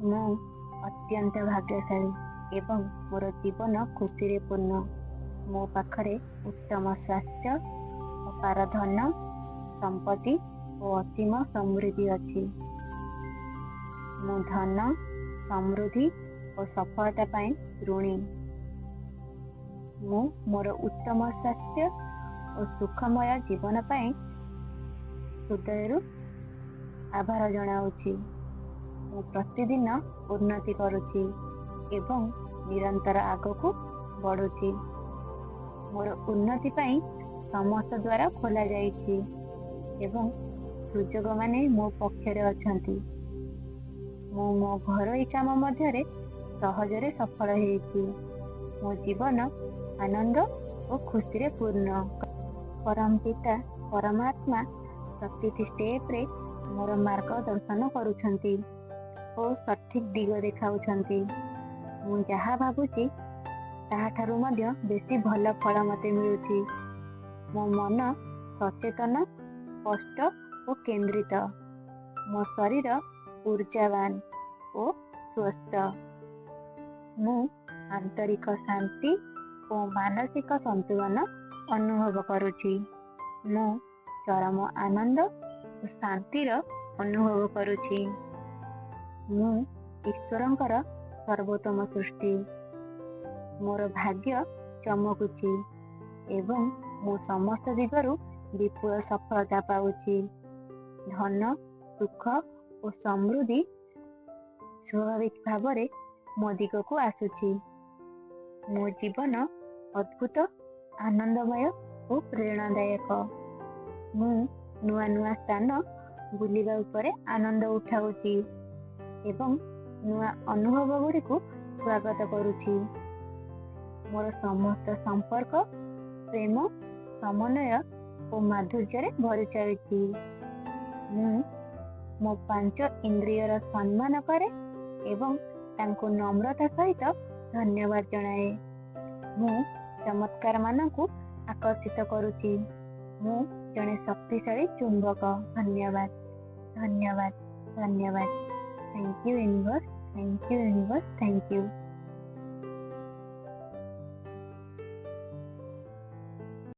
ମୁଁ ଅତ୍ୟନ୍ତ ଭାଗ୍ୟଶାଳୀ ଏବଂ ମୋର ଜୀବନ ଖୁସିରେ ପୂର୍ଣ୍ଣ। ମୋ ପାଖରେ ଉତ୍ତମ ସ୍ୱାସ୍ଥ୍ୟ, ଅପାର ଧନ ସମ୍ପତ୍ତି ଓ ଅସୀମ ସମୃଦ୍ଧି ଅଛି। ମୁଁ ଧନ, ସମୃଦ୍ଧି ଓ ସଫଳତା ପାଇଁ ଋଣୀ। ମୁଁ ମୋର ଉତ୍ତମ ସ୍ୱାସ୍ଥ୍ୟ ଓ ସୁଖମୟ ଜୀବନ ପାଇଁ ହୃଦୟରୁ ଆଭାର ଜଣାଉଛି। ମୁଁ ପ୍ରତିଦିନ ଉନ୍ନତି କରୁଛି ଏବଂ ନିରନ୍ତର ଆଗକୁ ବଢୁଛି। ମୋର ଉନ୍ନତି ପାଇଁ ସମସ୍ତ ଦ୍ୱାର ଖୋଲା ଯାଇଛି ଏବଂ ସୁଯୋଗମାନେ ମୋ ପକ୍ଷରେ ଅଛନ୍ତି। ମୁଁ ମୋ ଘରୋଇ କାମ ମଧ୍ୟରେ ସହଜରେ ସଫଳ ହେଇଛି। ମୋ ଜୀବନ ଆନନ୍ଦ ଓ ଖୁସିରେ ପୂର୍ଣ୍ଣ। ପରମ ପିତା ପରମାତ୍ମା ପ୍ରତିଟି ଷ୍ଟେପରେ ମୋର ମାର୍ଗଦର୍ଶନ କରୁଛନ୍ତି ଓ ସଠିକ ଦିଗ ଦେଖାଉଛନ୍ତି। ମୁଁ ଯାହା ଭାବୁଛି ତାହାଠାରୁ ମଧ୍ୟ ବେଶୀ ଭଲ ଫଳ ମୋତେ ମିଳୁଛି। ମୋ ମନ ସଚେତନ, ସ୍ପଷ୍ଟ ଓ କେନ୍ଦ୍ରିତ। ମୋ ଶରୀର ଊର୍ଜାବାନ ଓ ସୁସ୍ଥ। ମୁଁ ଆନ୍ତରିକ ଶାନ୍ତି ଓ ମାନସିକ ସନ୍ତୁଳନ ଅନୁଭବ କରୁଛି। ମୁଁ ଚରମ ଆନନ୍ଦ ଓ ଶାନ୍ତିର ଅନୁଭବ କରୁଛି। ମୁଁ ଈଶ୍ୱରଙ୍କର ସର୍ବୋତ୍ତମ ସୃଷ୍ଟି। ମୋର ଭାଗ୍ୟ ଚମକୁଛି ଏବଂ ମୁଁ ସମସ୍ତ ଦିଗରୁ ବିପୁଳ ସଫଳତା ପାଉଛି। ଧନ, ସୁଖ ଓ ସମୃଦ୍ଧି ସ୍ୱାଭାବିକ ଭାବରେ ମୋ ଦିଗକୁ ଆସୁଛି। ମୋ ଜୀବନ ଅଦ୍ଭୁତ, ଆନନ୍ଦମୟ ଓ ପ୍ରେରଣାଦାୟକ। ମୁଁ ନୂଆ ନୂଆ ସ୍ଥାନ ବୁଲିବା ଉପରେ ଆନନ୍ଦ ଉଠାଉଛି ଏବଂ ନୂଆ ଅନୁଭବ ଗୁଡ଼ିକୁ ସ୍ୱାଗତ କରୁଛି। ମୋର ସମସ୍ତ ସମ୍ପର୍କ ପ୍ରେମ, ସମନ୍ୱୟ ଓ ମାଧୁର୍ଯ୍ୟରେ ଭରି ଚାଲିଛି। ମୁଁ ମୋ 5 ଇନ୍ଦ୍ରିୟର ସମ୍ମାନ କରେ ଏବଂ ତାଙ୍କୁ ନମ୍ରତା ସହିତ ଧନ୍ୟବାଦ ଜଣାଏ। ମୁଁ ଚମତ୍କାର ମାନଙ୍କୁ ଆକର୍ଷିତ କରୁଛି। ମୁଁ ଜଣେ ଶକ୍ତିଶାଳୀ ଚୁମ୍ବକ। ଧନ୍ୟବାଦ, ଧନ୍ୟବାଦ, ଧନ୍ୟବାଦ। Thank you universe, thank you universe, thank you.